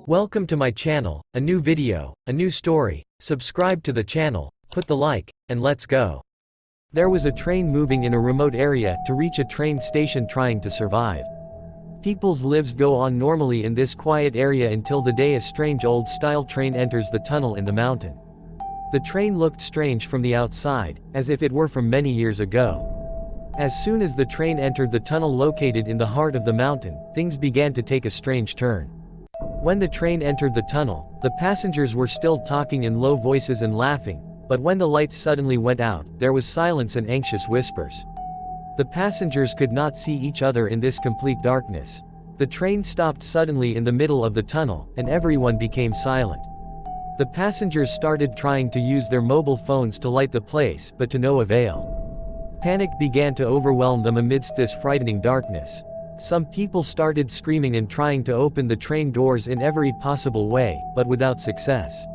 Welcome to my channel, a new video, a new story. Subscribe to the channel, put the like, and let's go. There was a train moving in a remote area to reach a train station trying to survive. People's lives go on normally in this quiet area until the day a strange old-style train enters the tunnel in the mountain. The train looked strange from the outside, as if it were from many years ago. As soon as the train entered the tunnel located in the heart of the mountain, things began to take a strange turn. When the train entered the tunnel, the passengers were still talking in low voices and laughing, but when the lights suddenly went out, there was silence and anxious whispers. The passengers could not see each other in this complete darkness. The train stopped suddenly in the middle of the tunnel, and everyone became silent. The passengers started trying to use their mobile phones to light the place, but to no avail. Panic began to overwhelm them amidst this frightening darkness. Some people started screaming and trying to open the train doors in every possible way, but without success.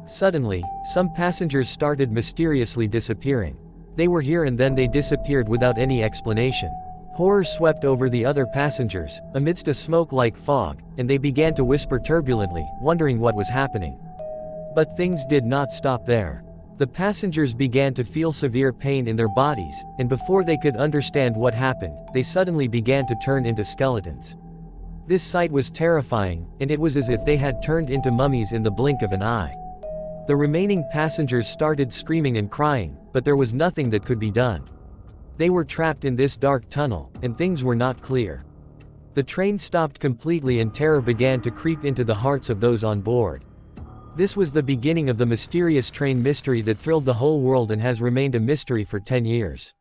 Suddenly, some passengers started mysteriously disappearing. They were here and then they disappeared without any explanation. Horror swept over the other passengers, amidst a smoke-like fog, and they began to whisper turbulently, wondering what was happening. But things did not stop there. The passengers began to feel severe pain in their bodies, and before they could understand what happened, they suddenly began to turn into skeletons. This sight was terrifying, and it was as if they had turned into mummies in the blink of an eye. The remaining passengers started screaming and crying, but there was nothing that could be done. They were trapped in this dark tunnel, and things were not clear. The train stopped completely and terror began to creep into the hearts of those on board. This was the beginning of the mysterious train mystery that thrilled the whole world and has remained a mystery for 10 years.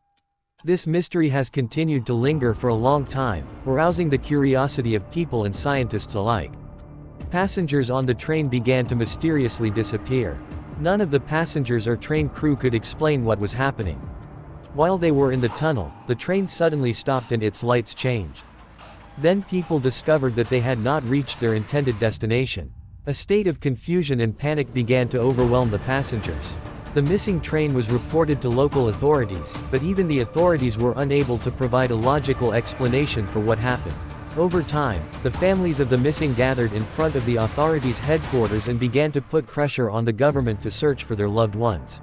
This mystery has continued to linger for a long time, arousing the curiosity of people and scientists alike. Passengers on the train began to mysteriously disappear. None of the passengers or train crew could explain what was happening. While they were in the tunnel, the train suddenly stopped and its lights changed. Then people discovered that they had not reached their intended destination. A state of confusion and panic began to overwhelm the passengers. The missing train was reported to local authorities, but even the authorities were unable to provide a logical explanation for what happened. Over time, the families of the missing gathered in front of the authorities' headquarters and began to put pressure on the government to search for their loved ones.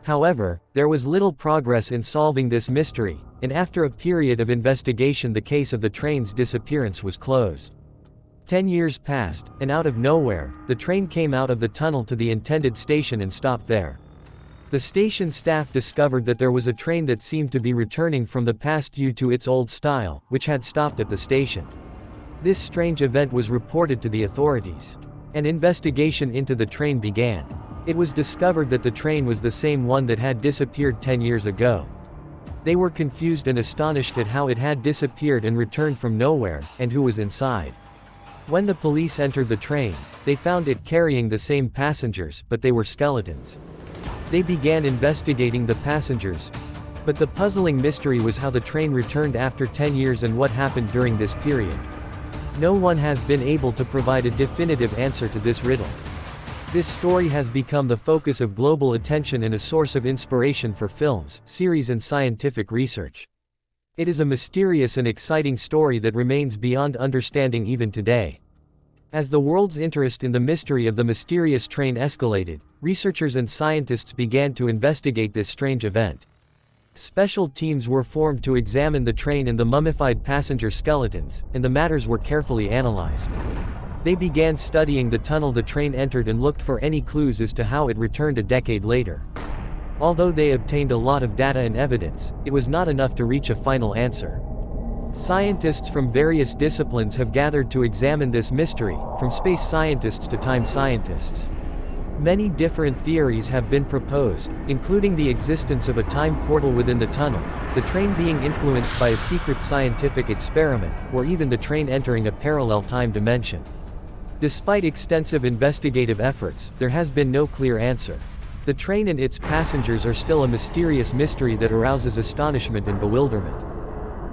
However, there was little progress in solving this mystery, and after a period of investigation the case of the train's disappearance was closed. 10 years passed, and out of nowhere, the train came out of the tunnel to the intended station and stopped there. The station staff discovered that there was a train that seemed to be returning from the past due to its old style, which had stopped at the station. This strange event was reported to the authorities. An investigation into the train began. It was discovered that the train was the same one that had disappeared 10 years ago. They were confused and astonished at how it had disappeared and returned from nowhere, and who was inside. When the police entered the train, they found it carrying the same passengers, but they were skeletons. They began investigating the passengers. But the puzzling mystery was how the train returned after 10 years and what happened during this period. No one has been able to provide a definitive answer to this riddle. This story has become the focus of global attention and a source of inspiration for films, series and scientific research. It is a mysterious and exciting story that remains beyond understanding even today. As the world's interest in the mystery of the mysterious train escalated, researchers and scientists began to investigate this strange event. Special teams were formed to examine the train and the mummified passenger skeletons, and the matters were carefully analyzed. They began studying the tunnel the train entered and looked for any clues as to how it returned a decade later. Although they obtained a lot of data and evidence, it was not enough to reach a final answer. Scientists from various disciplines have gathered to examine this mystery, from space scientists to time scientists. Many different theories have been proposed, including the existence of a time portal within the tunnel, the train being influenced by a secret scientific experiment, or even the train entering a parallel time dimension. Despite extensive investigative efforts, there has been no clear answer. The train and its passengers are still a mysterious mystery that arouses astonishment and bewilderment.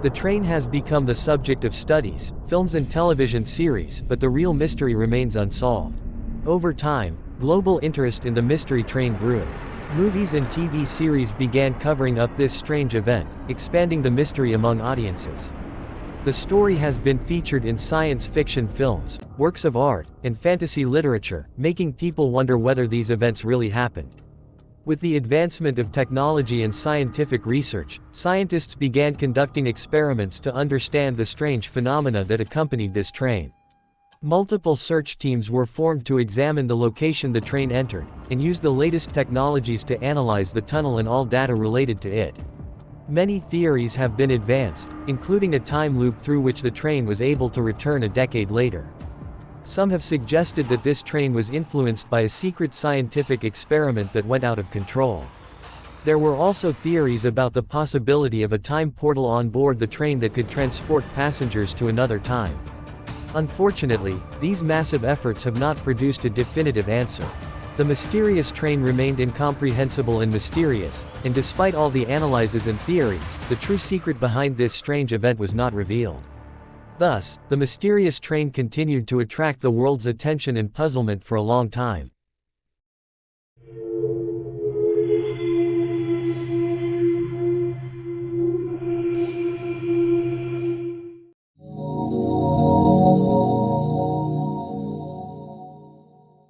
The train has become the subject of studies, films and television series, but the real mystery remains unsolved. Over time, global interest in the mystery train grew. Movies and TV series began covering up this strange event, expanding the mystery among audiences. The story has been featured in science fiction films, works of art, and fantasy literature, making people wonder whether these events really happened. With the advancement of technology and scientific research, scientists began conducting experiments to understand the strange phenomena that accompanied this train. Multiple search teams were formed to examine the location the train entered, and use the latest technologies to analyze the tunnel and all data related to it. Many theories have been advanced, including a time loop through which the train was able to return a decade later. Some have suggested that this train was influenced by a secret scientific experiment that went out of control. There were also theories about the possibility of a time portal on board the train that could transport passengers to another time. Unfortunately, these massive efforts have not produced a definitive answer. The mysterious train remained incomprehensible and mysterious, and despite all the analyses and theories, the true secret behind this strange event was not revealed. Thus, the mysterious train continued to attract the world's attention and puzzlement for a long time.